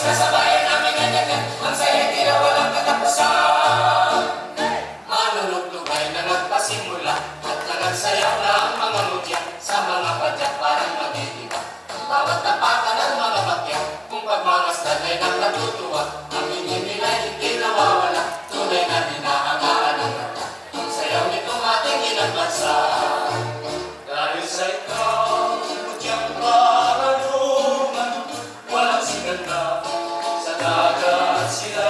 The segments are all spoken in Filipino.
Pista sa bayan namin ganyan, ang saya di na walang katapusan. Manunugtugay na nagpasimula at nagsayaw na ang mga mutya sa mga padyak parang mag-iiba. Bawat tapakan ng mga bakya, kung pagmamasdan ay natutuwa, ang ingin nila hindi nawawala, tunay na dinahangaan ng mata. Ang sayaw nitong ating inagbansa. Dahil sa ikaw, mutyang karalungan, walang siganda sa dagat sila.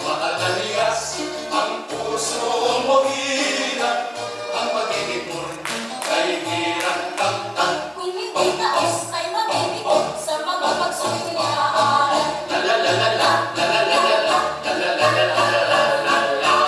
Mahal na ligas ang puso mo hirap, ang pag-ibig mo kay hirap kamtan. Kung hindi taos ay mabibigo sa mga pagsusulyaan. La la la la la, la la la la la, la la la la la la la la.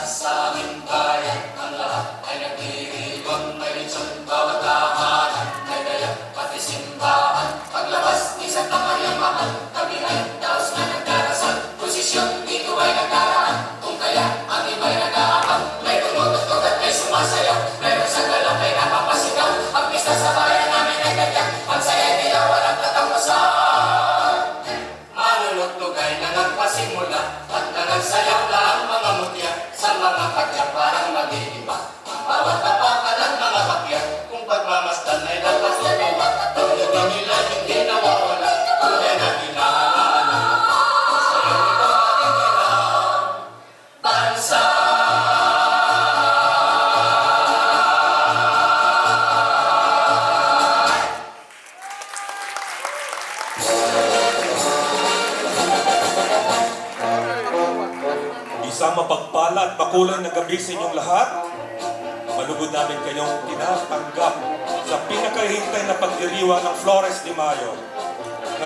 Sa aming bayan, ang lahat ay nagdiriwang, may litsyon bawat tahanan, may daya pati simbahan. Paglabas, isang tanghaliang mahal, kami ay daos na nagdarasal. Posisyon dito ay nagdaraan, kung kaya ang iba'y nag-aabang. May tumutugtog at may sumasayaw, meron sa galang ay napapasigaw. Ang pista sa bayan namin ay ganyan, ang saya nila walang katapusan. Manunugtugay na nagpasimula at nagsayaw na ang mga mutya sa mga padyak parang mag-iiba. Ang bawat tapakan ng mga bakya, kung pagmamasdan ay natutuwa, ang ingin nila hindi nawawala, tunay na dinahangaan ng mata. Sayaw nito ating bansa. Isang mapagpala at makulay na gabi sa inyong lahat. Malugod namin kayong tinatanggap sa pinakahintay na pagdiriwang ng Flores de Mayo.